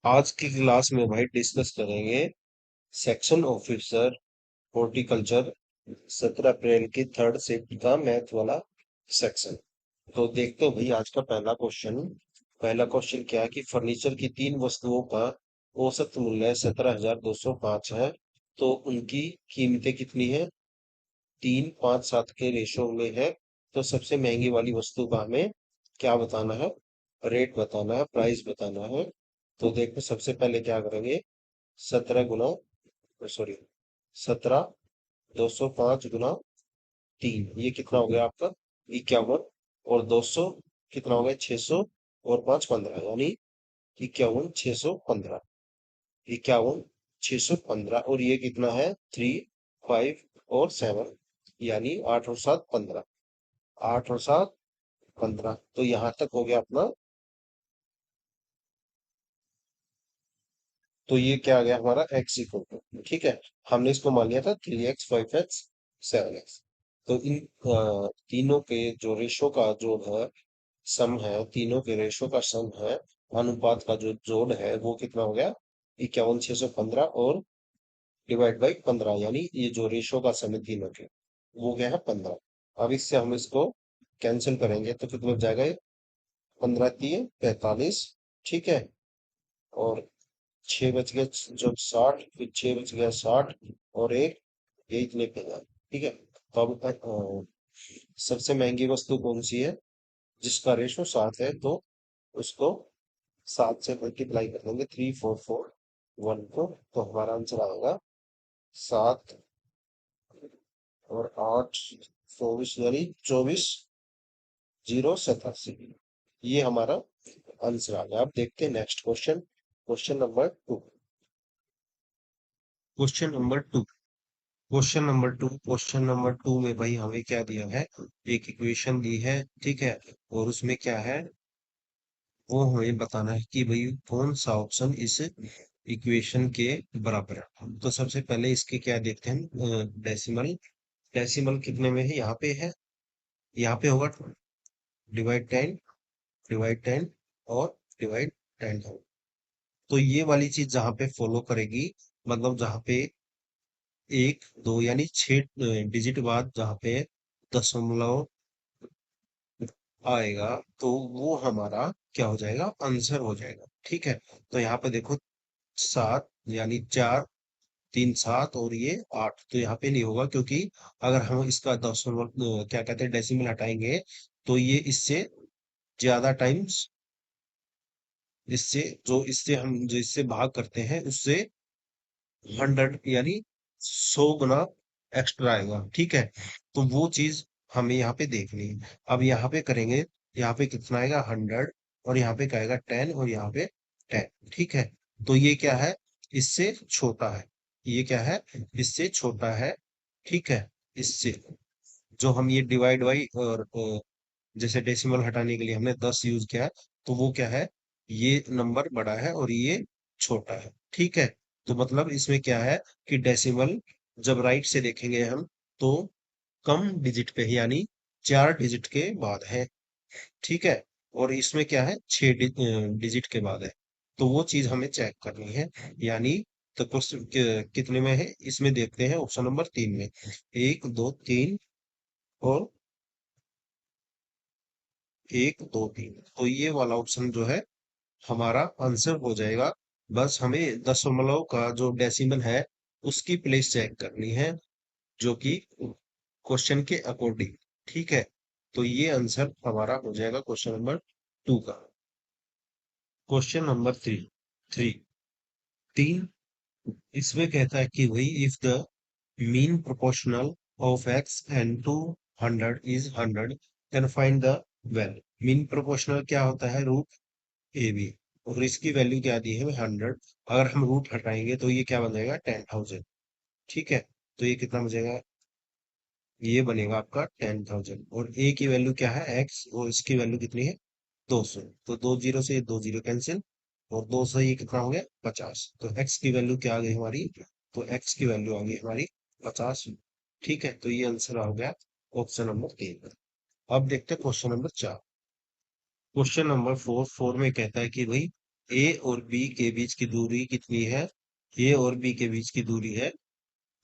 आज की क्लास में भाई डिस्कस करेंगे सेक्शन ऑफिसर हॉर्टिकल्चर 17 अप्रैल की थर्ड शिफ्ट का मैथ वाला सेक्शन। तो देखते हैं भाई आज का पहला क्वेश्चन क्या है कि फर्नीचर की तीन वस्तुओं का औसत मूल्य 17,205 है। तो उनकी कीमतें कितनी है? 3, 5, 7 के रेशो में है। तो सबसे महंगी वाली वस्तु का हमें क्या बताना है? रेट बताना है, प्राइस बताना है। तो देखो सबसे पहले क्या करेंगे, 17 ये कितना हो गया आपका? 51। और 200 कितना हो गया? 600। और 5, 15 यानी 51, 615। और ये कितना है? 3, 5 और 7 यानी 8 और 7, 15। 8 और 7, 15। तो यहाँ तक हो गया अपना। तो ये क्या आ गया हमारा? एक्स इक्वल टू, ठीक है। हमने इसको मान लिया था 3x, 5x, 7x। तो इन तीनों के जो रेशो का जोड़ है, सम है, तीनों के रेशो का सम है, अनुपात का जो जोड़ है वो कितना हो गया? 51, 615 और डिवाइड बाई 15 यानी ये जो रेशो का सम है तीनों के, वो क्या है? 15। अब इससे हम इसको कैंसिल करेंगे तो कितना बच जाएगा? 15, 3, 45, ठीक है। और 6 बच गया जो 60, फिर 6 बच गया 60 और एक, ये इतने पे गया, ठीक है। तो अब सबसे महंगी वस्तु कौन सी है जिसका रेशो 7 है? तो उसको 7 से मल्टीप्लाई कर देंगे, 3, 4, 4, 1 को। तो हमारा आंसर आएगा 7 और 8, 24 यानी 24,087। ये हमारा आंसर आ गया। अब देखते हैं next question. Question number 2 question number 2 में भाई हमें क्या दिया है? एक इक्वेशन दी है, ठीक है। और उसमें क्या है, वो हमें बताना है कि भाई कौन सा ऑप्शन इस इक्वेशन के बराबर है। तो सबसे पहले इसके क्या देखते हैं, डेसिमल। डेसिमल कितने में है? यहाँ पे है, यहाँ पे होगा डिवाइड 10, डिवाइड 10 और डिवाइड 10 है। तो ये वाली चीज जहाँ पे फॉलो करेगी, मतलब जहाँ पे 1, 2 यानी 6 डिजिट बाद जहाँ पे दशमलव आएगा, तो वो हमारा क्या हो जाएगा? आंसर हो जाएगा, ठीक है। तो यहाँ पे देखो 7 यानी 4, 3, 7 और ये 8, तो यहाँ पे नहीं होगा क्योंकि अगर हम इसका दशमलव क्या कहते हैं डेसिमल हटाएंगे तो ये इससे ज्यादा टाइम्स, इससे हम जो इससे भाग करते हैं उससे 100 यानी 100 गुना एक्स्ट्रा आएगा, ठीक है। तो वो चीज हमें यहाँ पे देखनी है। अब यहाँ पे करेंगे, यहाँ पे कितना आएगा? 100। और यहाँ पे क्या आएगा? 10 और यहाँ पे 10, ठीक है। तो ये क्या है? इससे छोटा है। ये क्या है? इससे छोटा है, ठीक है। इससे जो हम ये डिवाइड बाई और जैसे डेसिमल हटाने के लिए हमने 10 यूज किया है, तो वो क्या है? ये नंबर बड़ा है और ये छोटा है, ठीक है। तो मतलब इसमें क्या है कि डेसिमल जब राइट से देखेंगे हम, तो कम डिजिट पे है, यानी 4 डिजिट के बाद है, ठीक है। और इसमें क्या है? 6 डिजिट के बाद है। तो वो चीज हमें चेक करनी है, यानी तो क्वेश्चन कितने में है इसमें देखते हैं, ऑप्शन नंबर 3 में। 1, 2, 3 और 1, 2, 3, तो ये वाला ऑप्शन जो है हमारा आंसर हो जाएगा। बस हमें दशमलव का जो डेसिमल है उसकी प्लेस चेक करनी है, जो कि क्वेश्चन के अकॉर्डिंग, ठीक है। तो ये आंसर हमारा हो जाएगा क्वेश्चन नंबर 2 का। क्वेश्चन नंबर 3 3 इसमें कहता है कि वही if the mean proportional of x and 200 is 100, then find the value. Mean proportional क्या होता है? Root a b. और इसकी वैल्यू क्या दी है? 100। अगर हम रूट हटाएंगे तो ये क्या बन जाएगा? 10,000, ठीक है। तो ये कितना बचेगा? ये बनेगा आपका 10,000। और ए की वैल्यू क्या है? एक्स। और इसकी वैल्यू कितनी है? 200। तो 2 जीरो से 2 जीरो कैंसिल, और 200 ये कितना हो गया? 50। तो एक्स की वैल्यू क्या आ गई हमारी? तो एक्स की वैल्यू आ गई हमारी 50, ठीक है। तो ये आंसर आ गया ऑप्शन नंबर 3। अब देखते हैं क्वेश्चन नंबर 4। क्वेश्चन नंबर 4 में कहता है कि भाई ए और बी के बीच की दूरी कितनी है? ए और बी के बीच की दूरी है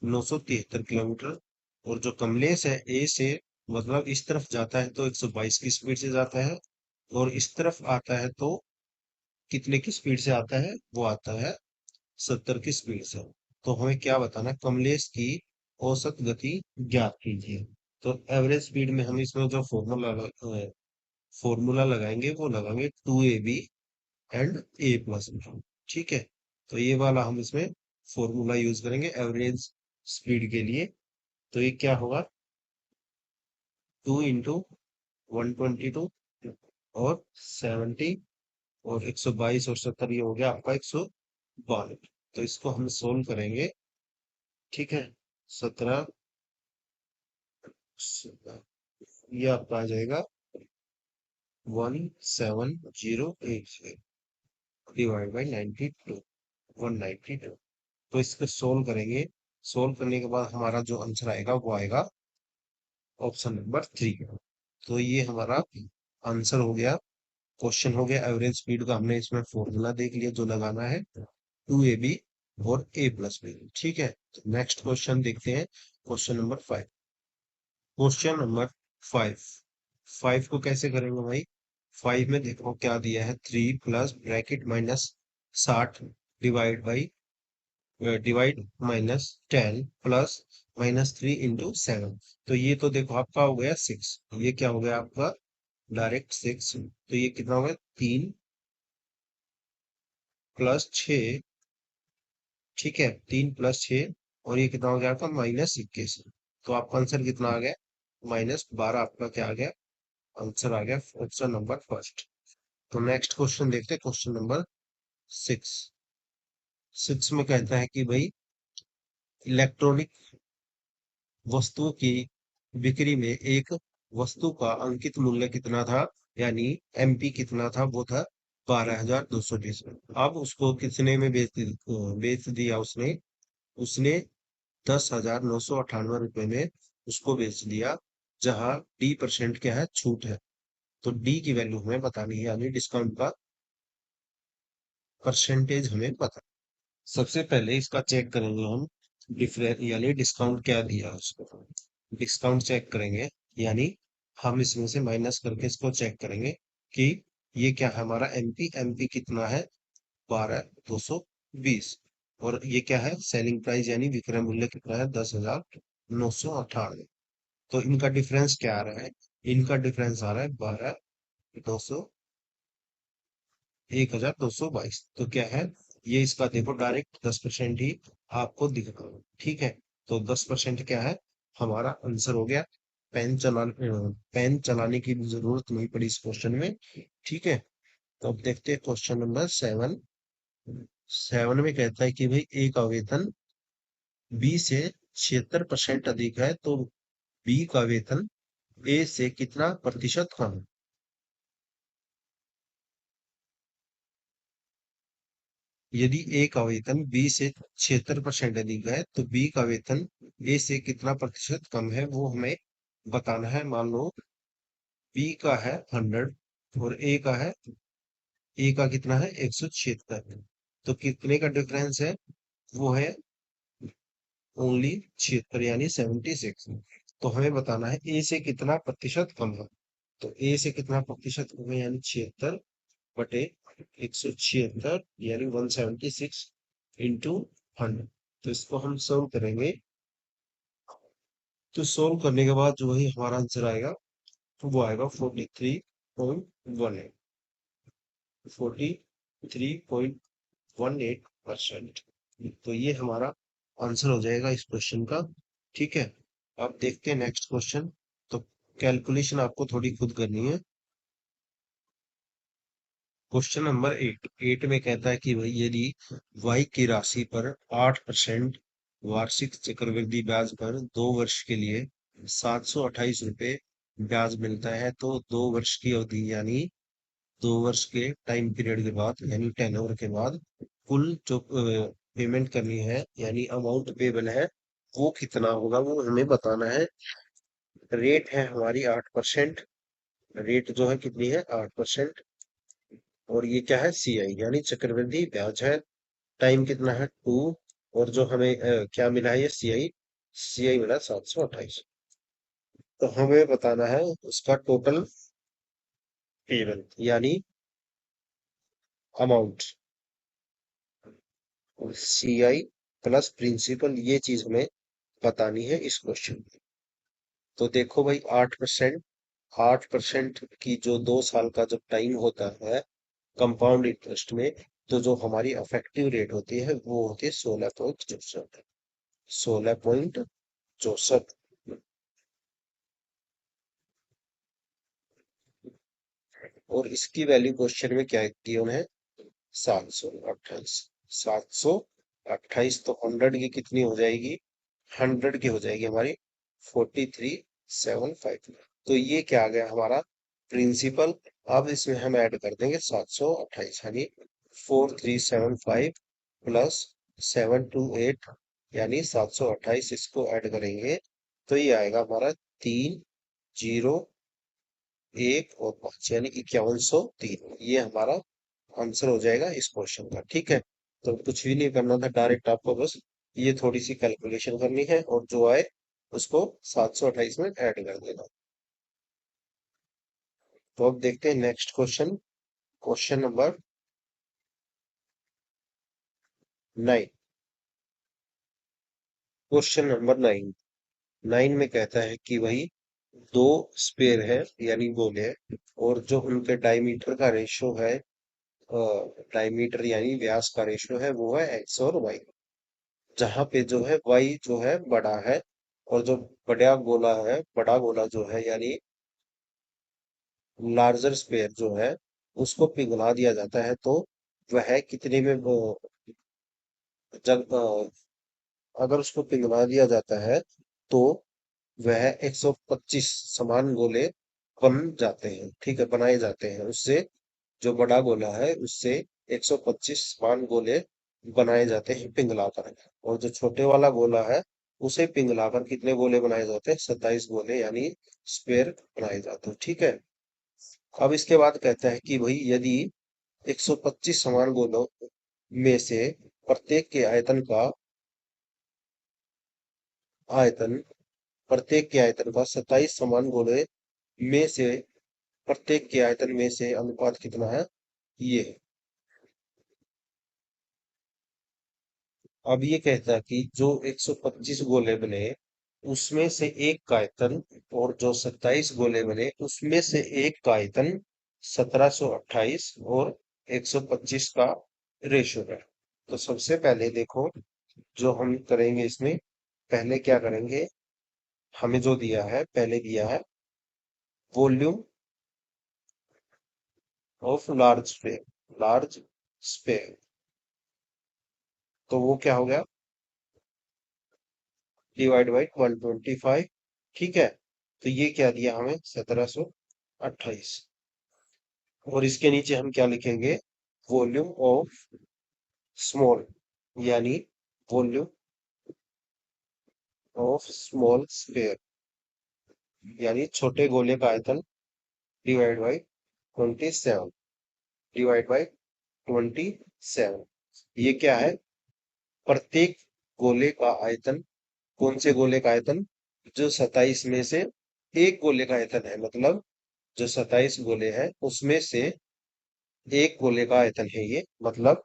973 किलोमीटर। और जो कमलेश है ए से मतलब इस तरफ जाता है तो 122 की स्पीड से जाता है, और इस तरफ आता है तो कितने की स्पीड से आता है? वो आता है 70 की स्पीड से। तो हमें क्या बताना है? कमलेश की औसत गति ज्ञात कीजिए। तो एवरेज स्पीड में हम इसमें जो फॉर्मूला लगाएंगे वो लगाएंगे 2ab and A plus B. ठीक है, तो ये वाला हम इसमें फॉर्मूला यूज करेंगे एवरेज स्पीड के लिए। तो ये क्या होगा? 2 × 122 और 70 और 122 और 70, ये हो गया आपका 192। तो इसको हम सोल्व करेंगे। ठीक है, 17, ये आपका आ जाएगा 17080 डिवाइड बाई 92, 192। तो इसको सोल्व करेंगे। सोल्व करने के बाद हमारा जो आंसर आएगा वो आएगा ऑप्शन नंबर 3। तो ये हमारा आंसर हो गया, क्वेश्चन हो गया एवरेज स्पीड का। हमने इसमें फॉर्मूला देख लिया जो लगाना है, 2ab और a प्लस बी। ठीक है, तो नेक्स्ट क्वेश्चन देखते हैं, क्वेश्चन नंबर 5। क्वेश्चन नंबर 5, 5 को कैसे करेंगे भाई? 5 में देखो क्या दिया है, 3 plus bracket minus 60 divide by divide minus 10 plus -3 × 7। तो ये तो देखो आपका हो गया 6, ये क्या हो गया आपका? डायरेक्ट 6। तो ये कितना हो गया? 3 प्लस 6। ठीक है, 3 + 6, और ये कितना हो गया आपका? -21। तो आपका आंसर कितना आ गया? -12 आपका क्या आ गया? आंसर आ गया ऑप्शन नंबर फर्स्ट। तो नेक्स्ट क्वेश्चन देखते हैं, क्वेश्चन नंबर 6। 6 में कहता है कि भाई इलेक्ट्रॉनिक वस्तुओं की बिक्री में एक वस्तु का अंकित मूल्य कितना था, यानी एमपी कितना था? वो था 12,220। अब उसको कितने में बेच दिया उसने? उसने 10,998 रुपए में उसको बेच दिया, जहां D% क्या है? छूट है। तो डी की वैल्यू हमें बतानी है, यानी डिस्काउंट का परसेंटेज हमें पता। सबसे पहले इसका चेक करेंगे हम, डिफरेंस यानी डिस्काउंट क्या दिया उसको। डिस्काउंट चेक करेंगे, यानी हम इसमें से माइनस करके इसको चेक करेंगे कि ये क्या है हमारा? एमपी, एमपी कितना है? 12,220। और ये क्या है? सेलिंग प्राइस यानी विक्रय मूल्य कितना है? 10,998। तो इनका डिफरेंस क्या आ रहा है? इनका डिफरेंस आ रहा है 1,222। तो क्या है ये? इसका देखो डायरेक्ट 10% ही आपको दिख रहा है। ठीक है, तो 10% क्या है? हमारा आंसर हो गया। पेन चलाने की भी जरूरत नहीं पड़ी इस क्वेश्चन में। ठीक है, तो अब देखते हैं क्वेश्चन नंबर 7। 7 में कहता है कि भाई ए का वेतन बी से 76% अधिक है, तो बी का वेतन ए से कितना प्रतिशत कम है? यदि ए का वेतन बी से 76% अधिक है तो बी का वेतन ए से कितना प्रतिशत कम है, वो हमें बताना है। मान लो बी का है 100 और ए का कितना है? 176। तो कितने का डिफरेंस है? वो है ओनली 76, यानी 76। तो हमें बताना है ए से कितना प्रतिशत कम है। तो ए से कितना प्रतिशत कम है, यानी 76 बटे 176, यानी 176 इंटू 100। तो इसको हम सोल्व करेंगे। तो सोल्व करने के बाद जो वही हमारा आंसर आएगा वो आएगा 43.18। 43.18%। तो ये हमारा आंसर हो जाएगा इस क्वेश्चन का। ठीक है, अब देखते हैं नेक्स्ट क्वेश्चन। तो कैलकुलेशन आपको थोड़ी खुद करनी है। Question number 8। 8 में कहता है कि भाई यदि y की राशि पर 8% वार्षिक चक्रवृद्धि ब्याज पर 2 वर्ष के लिए 728 रुपये ब्याज मिलता है, तो 2 वर्ष की अवधि यानी 2 वर्ष के टाइम पीरियड के बाद यानी 10 ओवर के बाद कुल जो पेमेंट करनी है यानी अमाउंट पेबल है वो कितना होगा, वो हमें बताना है। रेट है हमारी 8%। रेट जो है कितनी है? 8%। और ये क्या है, सी आई यानी चक्रवृद्धि ब्याज है। टाइम कितना है, 2। और जो हमें क्या मिला है, ये सी आई, सी आई मिला 728। तो हमें बताना है उसका टोटल पेमेंट यानी अमाउंट, सी आई प्लस प्रिंसिपल, ये चीज हमें बतानी है इस क्वेश्चन में। तो देखो भाई, 8%, 8% की जो 2 साल का जब टाइम होता है कंपाउंड इंटरेस्ट में, तो जो हमारी अफेक्टिव रेट होती है वो होती है 16.64, 16.64। और इसकी वैल्यू क्वेश्चन में क्या दी उन्हें, 728। 728 तो 100 की कितनी हो जाएगी, 100 की हो जाएगी हमारी 4375। तो ये क्या आ गया हमारा प्रिंसिपल। अब इसमें हम ऐड कर देंगे 728, यानी 4375 प्लस 728, यानी 728, इसको ऐड करेंगे तो ये आएगा हमारा 301 और 5, यानी 5103। ये हमारा आंसर हो जाएगा इस क्वेश्चन का। ठीक है, तो कुछ भी नहीं करना था, डायरेक्ट आपको बस ये थोड़ी सी कैलकुलेशन करनी है और जो आए उसको 728 में ऐड कर देना। तो अब देखते हैं next question, question number 9। Question number 9, 9 में कहता है कि भाई दो स्पेयर है यानी गोले हैं, और जो उनके डायमीटर का रेशो है, डायमीटर यानी व्यास का रेशो है, वो है एक्स और वाई। जहां पे जो है वाई जो है बड़ा है, और जो बड़ा गोला जो है यानी लार्जर स्पेयर जो है, उसको पिघला दिया जाता है, तो वह कितने में जब अगर उसको पिघला दिया जाता है तो वह 125 समान गोले बन जाते हैं। ठीक है, बनाए जाते हैं उससे। जो बड़ा गोला है उससे 125 समान गोले बनाए जाते हैं पिघलाकर। और जो छोटे वाला गोला है उसे पिघलाकर कितने गोले बनाए जाते हैं, 27 गोले यानी स्क्वायर बनाए जाते हैं। ठीक है, अब इसके बाद कहता है कि भाई यदि 125 समान गोलों में से प्रत्येक के आयतन प्रत्येक के आयतन का 27 समान गोले में से प्रत्येक के आयतन में से अनुपात कितना है, ये है। अब ये कहता है कि जो 125 गोले बने उसमें से एक का आयतन, और जो 27 गोले बने उसमें से एक का आयतन 1728 और 125 का रेशो है। तो सबसे पहले देखो, जो हम करेंगे इसमें, पहले क्या करेंगे, हमें जो दिया है, पहले दिया है वॉल्यूम ऑफ लार्ज स्पेयर, तो वो क्या हो गया, डिवाइड बाई 125। ठीक है, तो ये क्या दिया हमें, 1728। और इसके नीचे हम क्या लिखेंगे, वॉल्यूम ऑफ स्मॉल, यानी वॉल्यूम ऑफ स्मॉल स्फेयर, यानी छोटे गोले का आयतन, डिवाइड बाई 27, डिवाइड बाई 27। ये क्या है, प्रत्येक गोले का आयतन, कौन से गोले का आयतन, जो 27 में से एक गोले का आयतन है, मतलब जो 27 गोले हैं उसमें से एक गोले का आयतन है ये, मतलब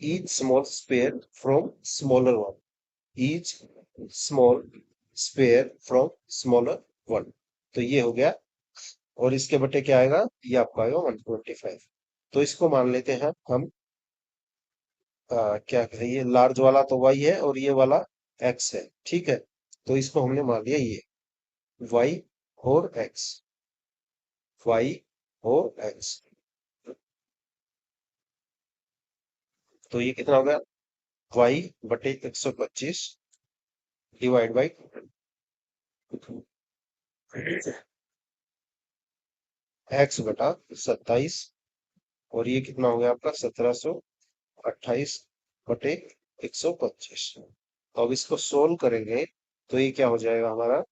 each small sphere from smaller one, each small sphere from smaller one। तो ये हो गया, और इसके बटे क्या आएगा, ये आपका आएगा 125। तो इसको मान लेते हैं हम, क्या कहें, ये लार्ज वाला तो y है और ये वाला x है। ठीक है, तो इसको हमने मान लिया ये y और x, y और x। तो ये कितना हो गया, y बटे 125 डिवाइड बाई x बटा 27, और ये कितना हो गया आपका 1728 बटे 125। तो अब इसको सोल्व करेंगे तो ये क्या हो जाएगा हमारा,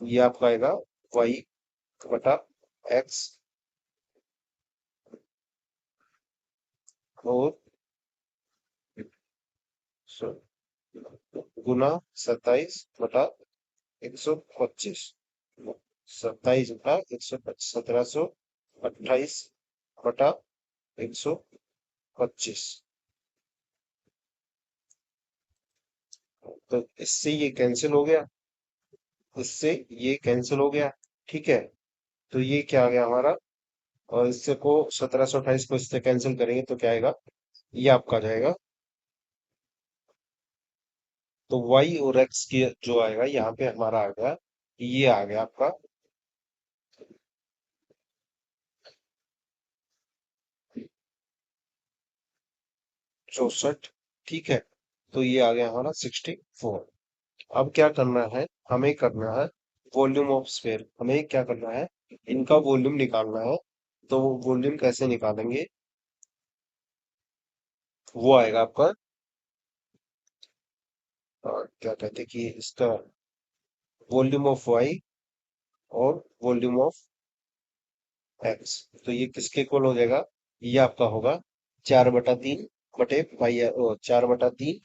ये आपका आएगा y बटा x और गुना 27/125, 27/125, 1728/125। तो इससे ये कैंसिल हो गया, इससे ये कैंसिल हो गया। ठीक है, तो ये क्या आ गया हमारा, और इससे को 1728 को इससे कैंसिल करेंगे तो क्या आएगा, ये आपका आ जाएगा। तो y और x की जो आएगा यहाँ पे हमारा आ गया, ये आ गया आपका 64। ठीक है, तो ये आ गया हमारा 64। अब क्या करना है, हमें करना है वॉल्यूम ऑफ स्फीयर, हमें क्या करना है, इनका वॉल्यूम निकालना है। तो वॉल्यूम कैसे निकालेंगे, वो आएगा आपका क्या कहते हैं कि इसका वॉल्यूम ऑफ वाई और वॉल्यूम ऑफ एक्स। तो ये किसके इक्वल हो जाएगा, ये आपका होगा 4/3 बटे पाई आर, 4/3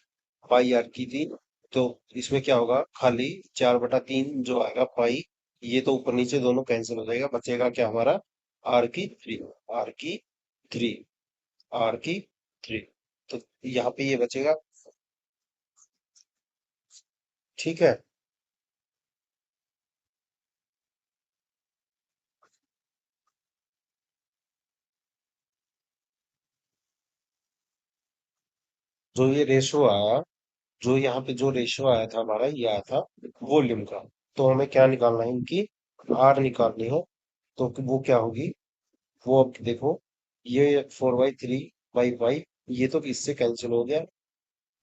पाई आर की 3। तो इसमें क्या होगा, खाली 4/3 जो आएगा पाई, ये तो ऊपर नीचे दोनों कैंसिल हो जाएगा, बचेगा क्या हमारा, आर की 3, आर की 3, आर की 3। तो यहाँ पे ये बचेगा। ठीक है, जो ये रेशो आया, जो यहाँ पे जो रेशियो आया था हमारा, ये आया था वॉल्यूम का। तो हमें क्या निकालना है, इनकी आर निकालनी है। तो वो क्या होगी, वो अब देखो, ये 4/3/5, ये तो इससे कैंसिल हो गया।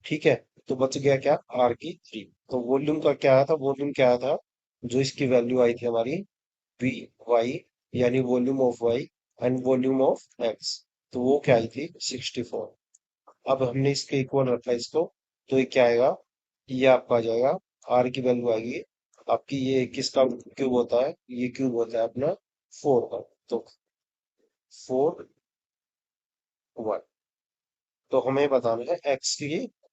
ठीक है, तो बच गया क्या, आर की 3। तो वॉल्यूम का क्या आया था, वॉल्यूम क्या आया था, जो इसकी वैल्यू आई थी हमारी वी वाई, यानी volume of y and volume of x, तो वो क्या आई थी 64। अब हमने इसके इक्वल रखा इसको, तो ये क्या आएगा, ये आपका आ जाएगा, आर की वैल्यू आएगी आपकी, ये किसका क्यूब होता है, ये क्यूब होता है अपना 4 का। तो 4/1। तो हमें बताना है एक्स की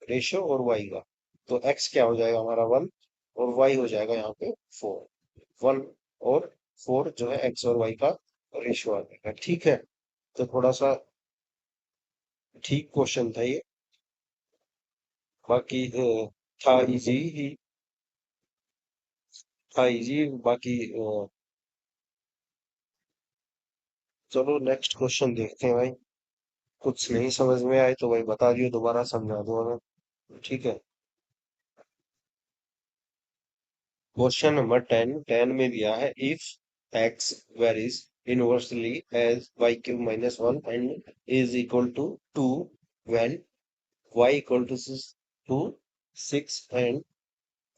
रेशियो और वाई का। तो एक्स क्या हो जाएगा हमारा 1, और वाई हो जाएगा यहाँ पे 4। 1 और 4 जो है एक्स और वाई का रेशियो आ जाएगा। ठीक है, तो थोड़ा सा ठीक क्वेश्चन था ये, बाकी था इजी ही, था इजी बाकी। चलो नेक्स्ट क्वेश्चन देखते हैं भाई। कुछ नहीं समझ में आए तो भाई बता दियो, दोबारा समझा दो हमें। ठीक है, क्वेश्चन नंबर 10, 10 में दिया है, if x varies inversely as y³ - 1 and is equal to 2 when y equal to 6 एंड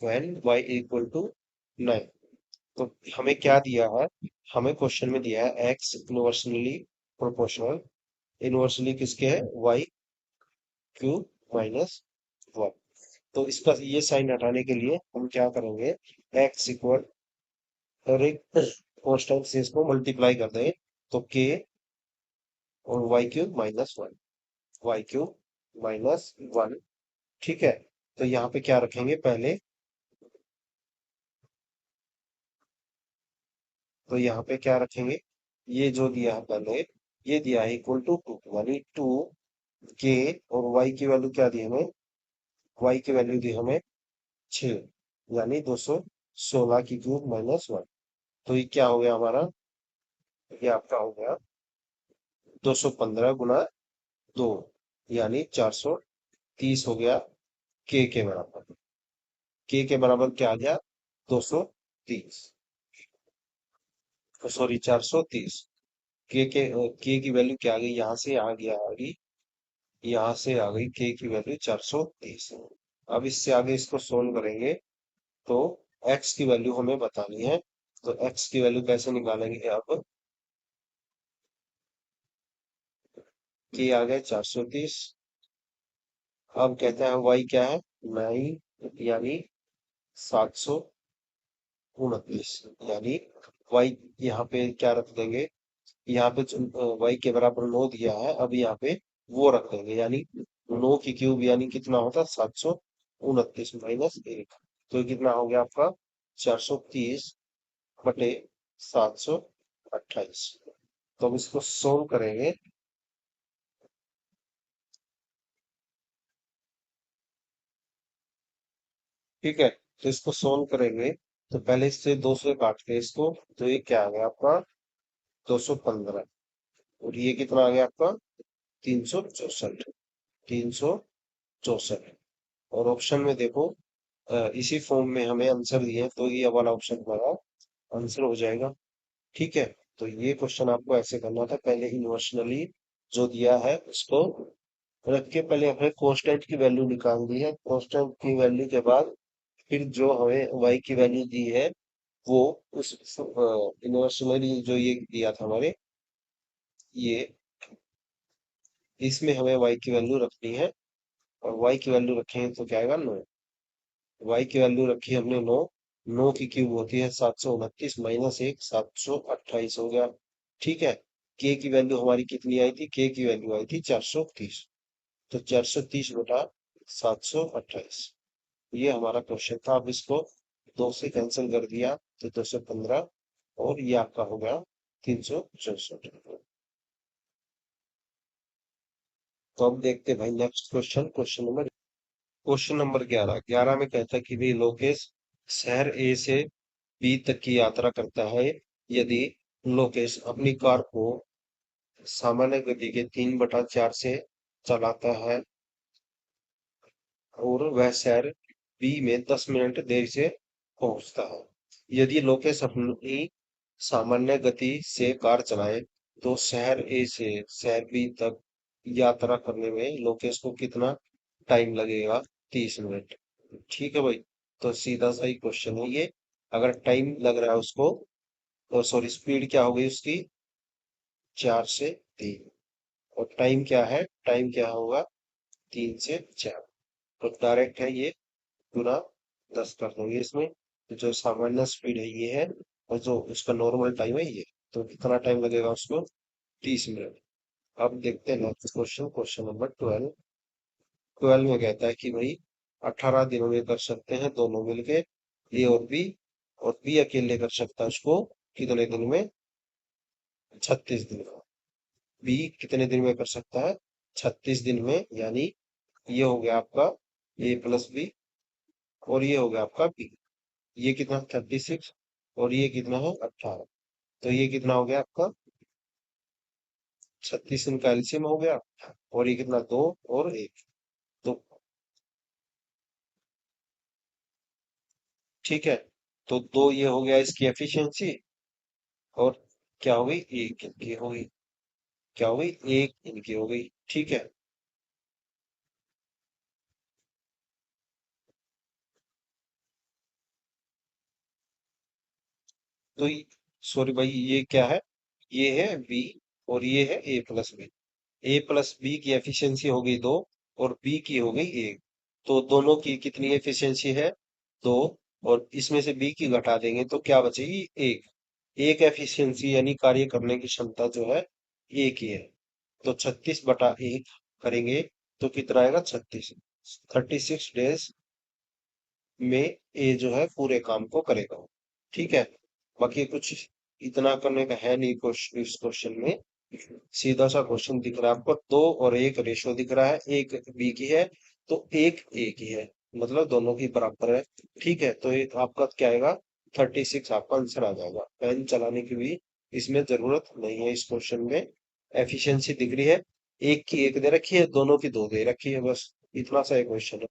व्हेन y इक्वल टू 9। तो हमें क्या दिया है, हमें क्वेश्चन में दिया है एक्स इनवर्सली प्रोपोर्शनल, इनवर्सली किसके है, y³ - 1। तो इसका ये साइन हटाने के लिए हम क्या करेंगे, एक्स इक्वल और एक कांस्टेंट से इसको मल्टीप्लाई कर दें, तो के और y³ - 1, y³ - 1। ठीक है, तो यहाँ पे क्या रखेंगे पहले, तो यहाँ पे क्या रखेंगे, ये जो दिया है पहले, ये दिया है इक्वल टू 2, यानी 2 के, और y की वैल्यू क्या दी हमें, y की वैल्यू दी हमें 6, यानी 216 की क्यूब -1। तो ये क्या हो गया हमारा, ये आपका हो गया 215 × 2, यानी 430 हो गया के बराबर। के बराबर क्या आ गया, 230, सॉरी 430। के की वैल्यू क्या आ गई, यहाँ से आ गया, आ गई, यहाँ से आ गई के की वैल्यू 430। अब इससे आगे इसको सोल्व करेंगे, तो एक्स की वैल्यू हमें बतानी है। तो एक्स की वैल्यू कैसे निकालेंगे, अब के आ गए 430। अब कहते हैं वाई क्या है, 9, यानी 729, यानी वाई यहाँ पे क्या रख देंगे, यहाँ पे वाई के बराबर 9 दिया है, अब यहाँ पे वो रख देंगे, यानी 9 की क्यूब यानी कितना होता है 729 -1, तो ये कितना हो गया आपका 430/728। तो अब इसको सोल्व करेंगे। ठीक है, तो इसको सोल्व करेंगे। तो पहले इससे 200 काटते हैं इसको, तो ये क्या आ गया आपका 215, और ये कितना आ गया आपका 364, 364। और ऑप्शन में देखो इसी फॉर्म में हमें आंसर दिए हैं, तो ये वाला ऑप्शन हमारा आंसर हो जाएगा। ठीक है, तो ये क्वेश्चन आपको ऐसे करना था, पहले इन्वर्सनली जो दिया है उसको रख के पहले हमें कांस्टेंट की वैल्यू निकाल दी है, कांस्टेंट की वैल्यू के बाद फिर जो हमें y की वैल्यू दी है वो उस इन्वर्सनली जो ये दिया था हमारे, ये इसमें हमें y की वैल्यू रखनी है, और y की वैल्यू रखेंगे तो क्या आएगा 9। y की वैल्यू रखी हमने 9, 9 की क्यूब होती है 729 -1, 728 हो गया। ठीक है, k की वैल्यू हमारी कितनी आई थी, k की वैल्यू आई थी 430, तो 430/728, ये हमारा क्वेश्चन था। अब इसको 2 से कैंसिल कर दिया तो 215, और ये आपका हो गया 364। तो अब देखते हैं भाई नेक्स्ट क्वेश्चन, क्वेश्चन नंबर 11। 11 में कहता है कि भाई लोकेश शहर ए से बी तक की यात्रा करता है, यदि लोकेश अपनी कार को सामान्य गति के 3/4 से चलाता है, और वह शहर बी में 10 मिनट देर से पहुंचता है। यदि लोकेश अपनी सामान्य गति से कार चलाए, तो शहर ए से शहर बी तक यात्रा करने में लोकेश को कितना टाइम लगेगा, 30 मिनट। ठीक है भाई, तो सीधा सा ही क्वेश्चन है ये। अगर टाइम लग रहा है उसको, तो सॉरी स्पीड क्या हो गई उसकी 4 से 3, और टाइम क्या है, टाइम क्या होगा 3 से 4, तो डायरेक्ट है ये पूरा 10 कर दोगे इसमें। तो जो सामान्य स्पीड है ये है, और जो उसका नॉर्मल टाइम है ये, तो कितना टाइम लगेगा उसको 30 मिनट। अब देखते हैं नेक्स्ट क्वेश्चन, क्वेश्चन नंबर 12। 12 में कहता है कि भाई 18 दिनों में कर सकते हैं दोनों मिलके, ए और बी अकेले कर सकता है उसको कितने दिन में, 36 दिन में। बी कितने दिन में कर सकता है, 36 दिन में, यानी ये हो गया आपका A+B, और ये हो गया आपका बी। ये कितना 36, और ये कितना है 18, तो ये कितना हो गया आपका 36 इनका एलसीएम हो गया, और ये कितना 2 और 1, तो ठीक है, तो 2 ये हो गया इसकी एफिशिएंसी, और क्या हो गई, एक इनकी हो गई, क्या हो गई, एक इनकी हो गई। ठीक है, तो सॉरी भाई ये क्या है, ये है बी, और ये है A+B। A+B की एफिशिएंसी हो गई 2, और बी की हो गई 1, तो दोनों की कितनी एफिशिएंसी है 2, और इसमें से बी की घटा देंगे तो क्या बचेगी 1। एक एफिशिएंसी यानी कार्य करने की क्षमता जो है एक ही है, तो 36/1 करेंगे तो कितना आएगा 36, 36 डेज में ए जो है पूरे काम को करेगा। ठीक है, बाकी कुछ इतना करने का है नहीं क्वेश्चन, इस क्वेश्चन में सीधा सा क्वेश्चन दिख रहा है आपको, 2 और 1 रेशो दिख रहा है, एक बी की है तो एक ए की है, मतलब दोनों की बराबर है। ठीक है, तो ये आपका क्या आएगा 36 आपका आंसर आ जाएगा। पेन चलाने की भी इसमें जरूरत नहीं है, इस क्वेश्चन में एफिशिएंसी दिख रही है, एक की एक दे रखी है, दोनों की दो दे रखी है, बस इतना सा एक क्वेश्चन है।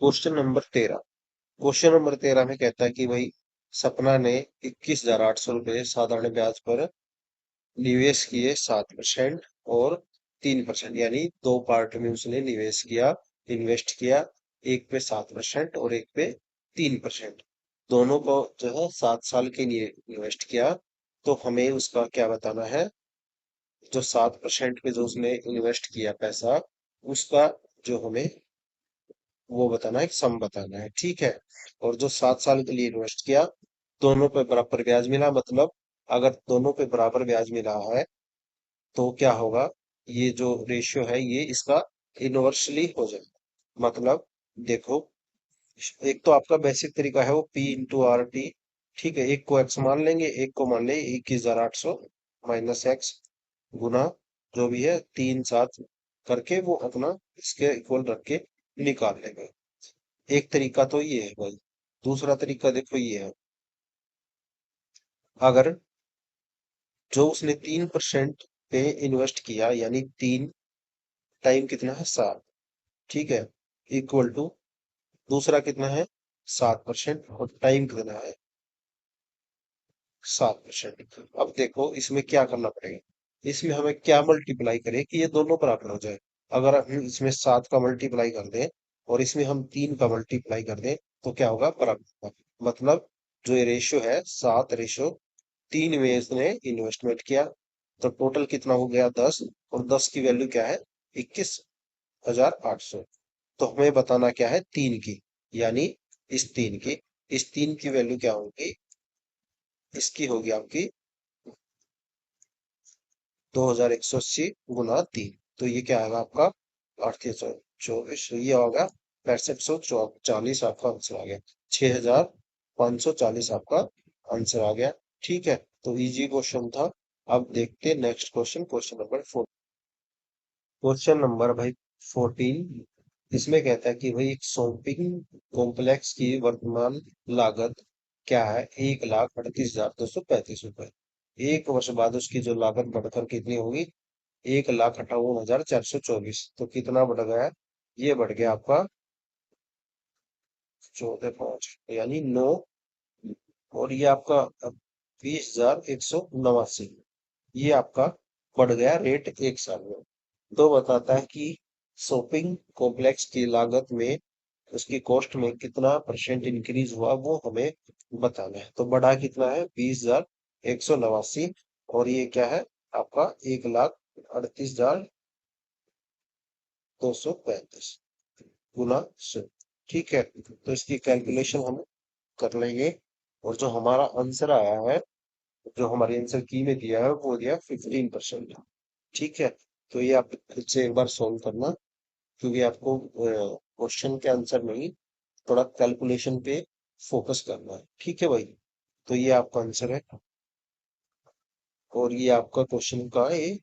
क्वेश्चन नंबर 13 में कहता है कि भाई सपना ने 21,800 रुपये साधारण ब्याज पर निवेश किए 7% और 3%, यानी दो पार्ट में उसने निवेश किया, इन्वेस्ट किया, एक पे 7% और एक पे 3%, दोनों को जो है 7 साल के लिए इन्वेस्ट किया। तो हमें उसका क्या बताना है, जो 7% पे जो उसने इन्वेस्ट किया पैसा, उसका जो हमें वो बताना है, सम बताना है। ठीक है, और जो 7 साल के लिए इन्वेस्ट किया, दोनों पे बराबर ब्याज मिला, मतलब अगर दोनों पे बराबर ब्याज मिला है तो क्या होगा, ये जो रेशियो है ये इसका इनवर्सली हो जाएगा। मतलब देखो, एक तो आपका बेसिक तरीका है वो P इंटू आर टी। ठीक है, एक को x मान लेंगे, एक को मान लेंगे 21,800 माइनस एक्स गुना जो भी है 3 7 करके वो अपना इसके इक्वल रख के निकाल लेंगे। एक तरीका तो ये है भाई। दूसरा तरीका देखो ये है, अगर जो उसने 3% पे इन्वेस्ट किया यानी 3 टाइम कितना है 7, ठीक है, इक्वल टू दूसरा कितना है 7% और टाइम कितना है 7%। अब देखो इसमें क्या करना पड़ेगा, इसमें हमें क्या मल्टीप्लाई करें कि ये दोनों बराबर हो जाए। अगर हम इसमें 7 का मल्टीप्लाई कर दें और इसमें हम 3 का मल्टीप्लाई कर दें तो क्या होगा, बराबर होगा। मतलब जो ये रेशियो है 7:3 में इसने इन्वेस्टमेंट किया, तो टोटल कितना हो गया 10, और 10 की वैल्यू क्या है 21,800। तो हमें बताना क्या है 3 की, यानी इस तीन की वैल्यू क्या होगी, इसकी होगी आपकी 2180 गुना 3। तो ये क्या आएगा आपका 824, ये होगा 6540 आपका आंसर आ गया। 6540 आपका आंसर आ गया। ठीक है, तो इजी क्वेश्चन था। अब देखते हैं next question, question number 4। Question number भाई 14, इसमें कहता है कि भाई एक शॉपिंग कॉम्प्लेक्स की वर्तमान लागत क्या है, 1,38,235 रुपए। 1 वर्ष बाद उसकी जो लागत बढ़कर कितनी होगी, 1,58,424। तो कितना बढ़ गया, ये बढ़ गया आपका 14.5 यानी 9, और ये आपका 20,189, ये आपका बढ़ गया रेट 1 साल में। तो बताता है कि शॉपिंग कॉम्प्लेक्स की लागत में उसकी कॉस्ट में कितना परसेंट इंक्रीज हुआ वो हमें बताना है। तो बढ़ा कितना है 20,189, और ये क्या है आपका 1,38,235 गुना 100। ठीक है, तो इसकी कैलकुलेशन हम कर लेंगे, और जो हमारा आंसर आया है, जो हमारे आंसर की में दिया है वो दिया 15%। ठीक है, तो ये आप खुद से एक बार सॉल्व करना, क्योंकि आपको क्वेश्चन के आंसर नहीं, थोड़ा कैलकुलेशन पे फोकस करना है। ठीक है भाई, तो ये आपका आंसर है, और ये आपका क्वेश्चन का एक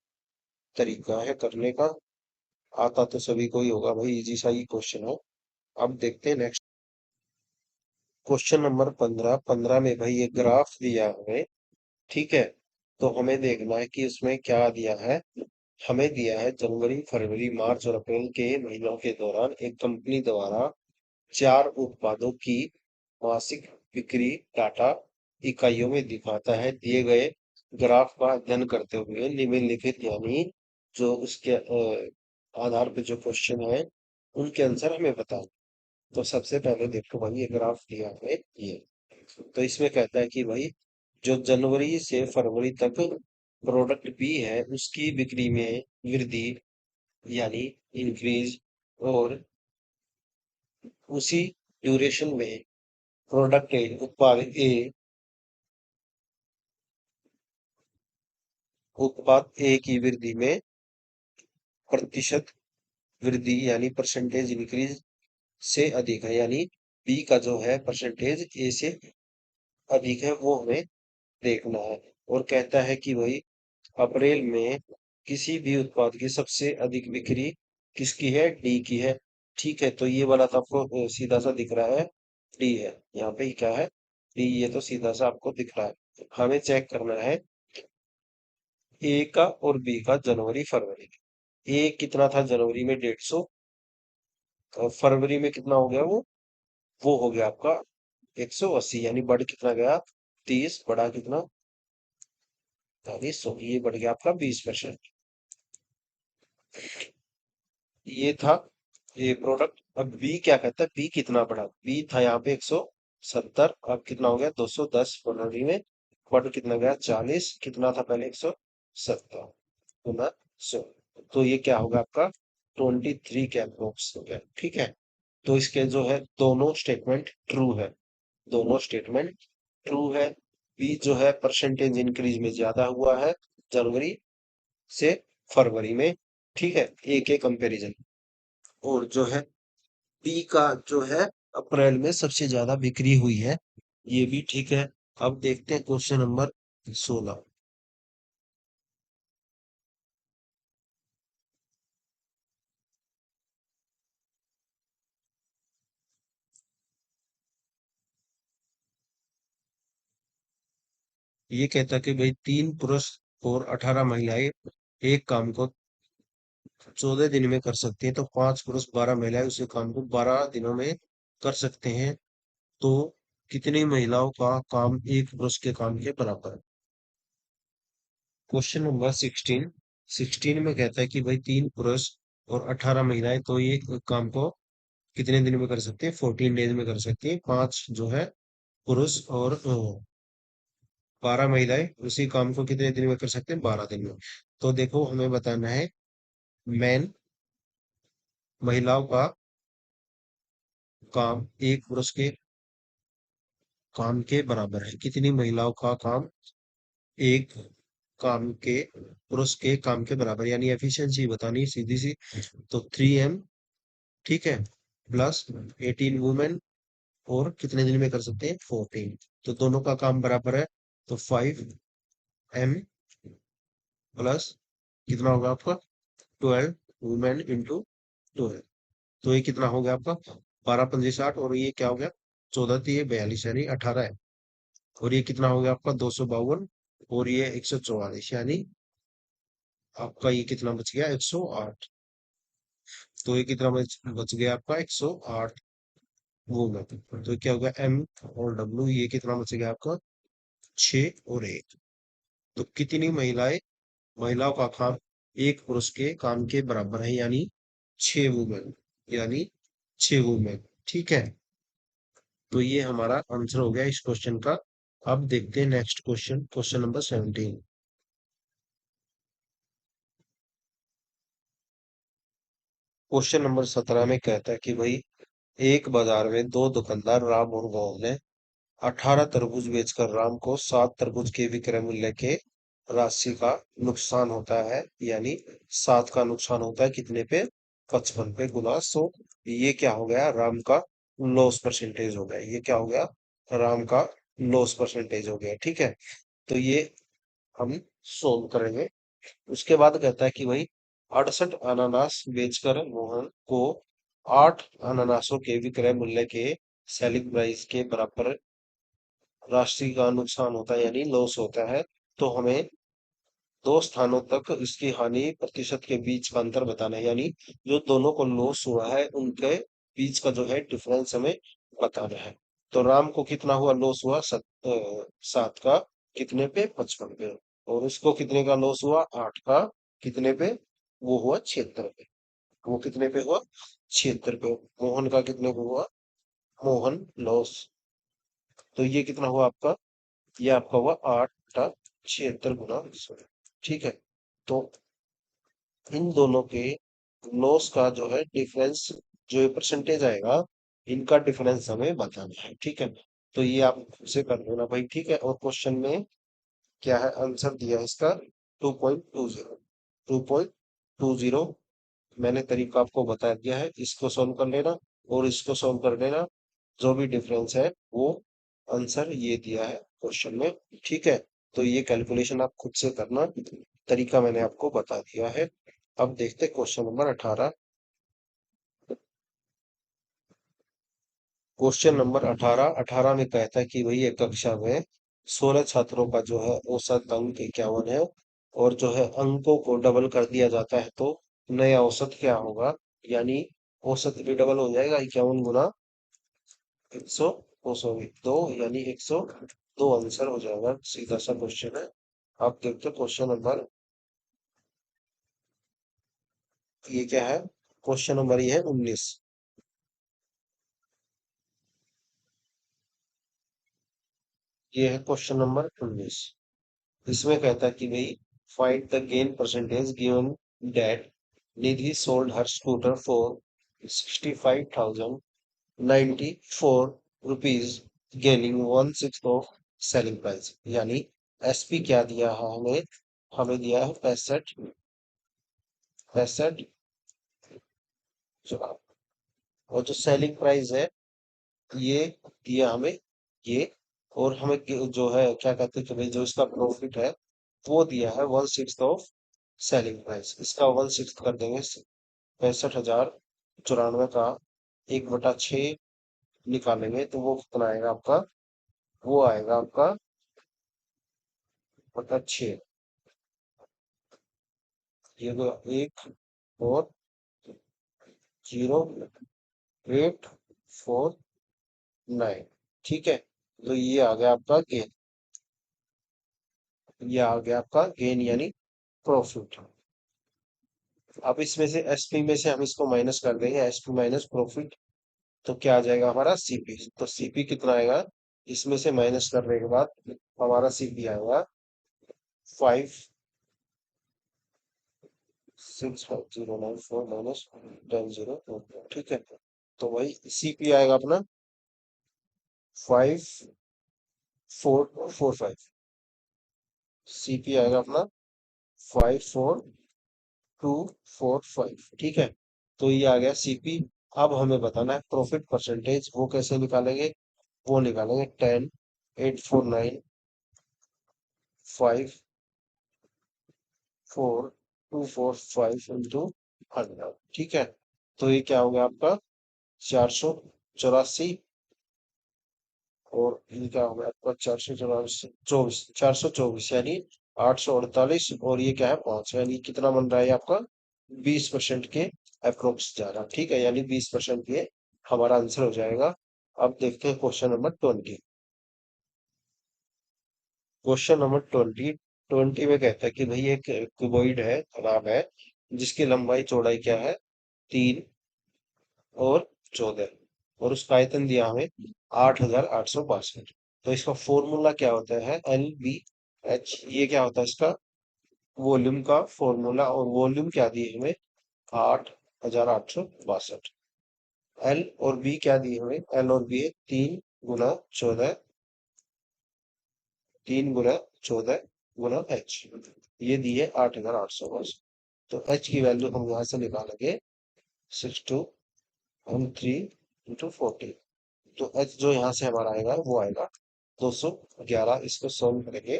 तरीका है करने का। आता तो सभी को ही होगा भाई, इजी सा ही क्वेश्चन है। अब देखते हैं नेक्स्ट क्वेश्चन नंबर 15। में भाई ये ग्राफ दिया है, ठीक है, तो हमें देखना है कि उसमें क्या दिया है। हमें दिया है जनवरी फरवरी मार्च और अप्रैल के महीनों के दौरान एक कंपनी द्वारा 4 उत्पादों की मासिक बिक्री डाटा इकाइयों में दिखाता है। दिए गए ग्राफ का अध्ययन करते हुए निम्नलिखित यानी जो उसके आधार पे जो क्वेश्चन है उनके आंसर हमें बताओ। तो सबसे पहले देखो भाई ये ग्राफ दिया है ये, तो इसमें कहता है कि भाई जो जनवरी से फरवरी तक प्रोडक्ट बी है उसकी बिक्री में वृद्धि यानी इंक्रीज, और उसी ड्यूरेशन में प्रोडक्ट ए उत्पाद ए की वृद्धि में प्रतिशत वृद्धि यानी परसेंटेज इंक्रीज से अधिक है, यानी बी का जो है परसेंटेज ए से अधिक है वो हमें देखना है। और कहता है कि भाई अप्रैल में किसी भी उत्पाद की सबसे अधिक बिक्री किसकी है, डी की है। ठीक है, तो ये वाला तो आपको सीधा सा दिख रहा है, डी है यहाँ पे, क्या है डी, ये तो सीधा सा आपको दिख रहा है। हमें चेक करना है ए का और बी का जनवरी फरवरी। ए कितना था जनवरी में 150, और फरवरी में कितना हो गया वो हो गया आपका 180, यानी बढ़ कितना गया 30, बढ़ा कितना 40, ये बढ़ गया आपका 20%। ये था ये प्रोडक्ट। अब बी क्या कहता है, बी कितना बढ़ा, बी था यहाँ पे 170, अब कितना हो गया 210 फरवरी में, बढ़ कितना गया 40, कितना था पहले 170 गुना 100। तो ये क्या होगा आपका 23 के अप्रोक्स हो गया। ठीक है, तो इसके जो है दोनों स्टेटमेंट ट्रू है, दोनों स्टेटमेंट ट्रू है। बी जो है परसेंटेज इंक्रीज में ज्यादा हुआ है जनवरी से फरवरी में, ठीक है, ए के कंपैरिजन। और जो है बी का जो है अप्रैल में सबसे ज्यादा बिक्री हुई है, ये भी ठीक है। अब देखते हैं क्वेश्चन नंबर 16। ये कहता है कि भाई 3 पुरुष और 18 महिलाएं एक काम को 14 दिन में कर सकती हैं, तो 5 पुरुष 12 महिलाएं उसी काम को 12 दिनों में कर सकते हैं। तो कितनी महिलाओं का काम एक पुरुष के काम के बराबर है? क्वेश्चन नंबर 16 में कहता है कि भाई 3 पुरुष और 18 महिलाएं तो ये काम को कितने दिन में कर सकते हैं? 14 डेज में कर सकती हैं। 5 जो है पुरुष और 12 महिलाएं उसी काम को कितने दिन में कर सकते हैं? 12 दिन में। तो देखो हमें बताना है मैन महिलाओं का काम एक पुरुष के काम के बराबर है। कितनी महिलाओं का काम एक काम के पुरुष के काम के बराबर, यानी एफिशिएंसी बतानी सीधी सी। तो 3M, ठीक है, प्लस 18 वुमेन, और कितने दिन में कर सकते हैं? 14। तो दोनों का काम बराबर है, तो 5M प्लस कितना होगा आपका? 12 वुमेन इंटू 12। तो ये कितना हो गया आपका? 12 पंजे 60, और ये क्या हो गया? 14 3 42, यानी 18 है। और ये कितना हो गया आपका? 252, और ये 144, यानी आपका ये कितना बच गया? 108। तो ये कितना बच गया आपका? 108 वुमेन। तो क्या होगा? M और W, ये कितना बच गया आपका? 6 और 1। तो कितनी महिलाओं का काम एक पुरुष के काम के बराबर है, यानी 6 वुमेन, यानी 6 वुमेन। ठीक है, तो ये हमारा आंसर हो गया इस क्वेश्चन का। अब देखते हैं next question, question number 17। Question number 17 में कहता है कि भाई एक बाजार में दो दुकानदार राम और मोहन ने 18 तरबूज बेचकर राम को 7 तरबूज के विक्रय मूल्य के राशि का नुकसान होता है, यानी 7 का नुकसान होता है कितने पे? 55 पे, गुना 100। ये क्या हो गया? राम का लॉस परसेंटेज हो गया। ये क्या हो गया? राम का लॉस परसेंटेज हो गया। ठीक है, तो ये हम सोल्व करेंगे। उसके बाद कहता है कि भाई 68 अनानास बेचकर मोहन को 8 अनानासों के विक्रय मूल्य के सेलिंग प्राइस के बराबर राशि का नुकसान होता है, यानी लॉस होता है। तो हमें दो स्थानों तक इसकी हानि प्रतिशत के बीच का अंतर बताना है, यानी जो दोनों को लॉस हुआ है उनके बीच का जो है डिफरेंस हमें बताना है। तो राम को कितना हुआ लॉस हुआ? 7 का, कितने पे? 55 पे। और उसको कितने का लॉस हुआ? 8 का, कितने पे? वो हुआ 76 पे। वो कितने पे हुआ? 76 पे। मोहन का कितने पे हुआ? मोहन लॉस। तो ये कितना हुआ आपका? ये आपका हुआ 8 × 76 × 100। ठीक है, तो इन दोनों के लॉस का जो है डिफरेंस, जो ये परसेंटेज आएगा, इनका डिफरेंस हमें बताना है। ठीक है, तो ये आप खुद से कर लेना भाई। ठीक है, और क्वेश्चन में क्या है आंसर दिया है इसका? 2.20। 2.20 मैंने तरीका आपको बता दिया है, इसको सॉल्व कर लेना और इसको सॉल्व कर लेना। जो भी डिफरेंस है वो आंसर ये दिया है क्वेश्चन में। ठीक है, तो ये कैलकुलेशन आप खुद से करना, तरीका मैंने आपको बता दिया है। अब देखते हैं क्वेश्चन नंबर 18। क्वेश्चन नंबर 18 में कहता है कि भाई एक कक्षा में 16 छात्रों का जो है औसत अंक 51 है, और जो है अंकों को डबल कर दिया जाता है, तो नया औसत क्या होगा? यानी औसत भी डबल हो जाएगा, 51 गुना 100, ओ सॉरी 2, यानी 102 आंसर हो जाएगा। सीधा सा क्वेश्चन है। आप देखते क्वेश्चन नंबर, ये क्या है? क्वेश्चन नंबर ये है 19। ये है क्वेश्चन नंबर 19। इसमें कहता है कि भाई find the gain percentage given that Nidhi sold her scooter for 65,094 rupees, gaining 1/6 of selling price. यानी एसपी क्या दिया है हमें? हमें दिया है 65, 65 चौरानवे। और जो सेलिंग प्राइस है ये दिया हमें ये। और हमें जो है क्या कहते हैं कि भाई जो इसका प्रॉफिट है वो दिया है 1/6 ऑफ सेलिंग प्राइस। इसका 1/6 कर देंगे 65,094 का 1/6 निकालेंगे तो वो कितना आएगा आपका। वो आएगा आपका 1/6। ये तो 1,0,849। ठीक है, तो ये आ गया आपका गेन। ये आ गया आपका गेन यानी प्रॉफिट। अब इसमें से एसपी में से हम इसको माइनस कर देंगे, एसपी माइनस प्रॉफिट। तो क्या आ जाएगा हमारा सीपी। तो सीपी कितना आएगा इसमें से माइनस करने के बाद हमारा सीपी आएगा 565094 - 10 0। ठीक है, तो वही सीपी आएगा अपना 5445। सीपी आएगा अपना 54245। ठीक है, तो ये आ गया सीपी। अब हमें बताना है प्रॉफिट परसेंटेज, वो कैसे निकालेंगे। वो निकालेंगे 10,849,54245 इंटू 100। ठीक है, तो ये क्या हो गया आपका 484। और ये क्या हो गया आपका 484 424 यानी 848। और ये क्या है 5, यानी कितना बन रहा है ये आपका 20% के अप्रोक्स जा रहा है। ठीक है, यानी 20% ये हमारा आंसर हो जाएगा। अब देखते हैं क्वेश्चन नंबर 20। क्वेश्चन नंबर 20 में कहता है कि भाई एक क्यूबॉइड है, तालाब है, जिसकी लंबाई चौड़ाई क्या है 3 और 14। और उसका आयतन दिया हमें 8,862। तो इसका फॉर्मूला क्या होता है LBH। ये क्या होता है इसका वॉल्यूम का फॉर्मूला। और वॉल्यूम क्या दी है हमें 8,862। एल और बी क्या दी है हमें, एल और बी है 3 × 14, 3 × 14 × H। ये दी है 8,862। तो H की वैल्यू हम यहाँ से निकालेंगे 6213 × 40। तो H जो यहाँ से हमारा आएगा वो आएगा 211। इसको सॉल्व करेंगे।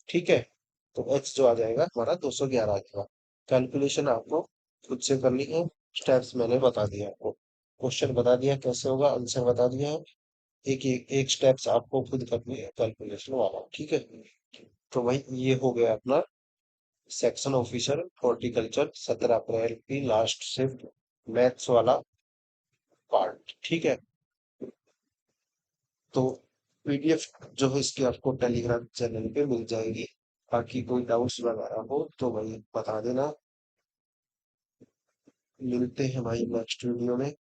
ठीक है, तो H जो आ जाएगा हमारा 211 आ जाएगा। कैलकुलेशन आपको खुद से करनी है। स्टेप्स मैंने बता दिया आपको, क्वेश्चन बता दिया कैसे होगा, आंसर बता दिया है। एक एक एक स्टेप्स आपको खुद करनी है कैलकुलेशन वाला। ठीक है, तो भाई ये हो गया अपना सेक्शन ऑफिसर हॉर्टिकल्चर 17 अप्रैल की लास्ट शिफ्ट मैथ्स वाला पार्ट। ठीक है, तो पीडीएफ जो है इसकी आपको टेलीग्राम चैनल पे मिल जाएगी। बाकी कोई डाउट्स वगैरह हो तो भाई बता देना। मिलते हैं भाई नेक्स्ट वीडियो में।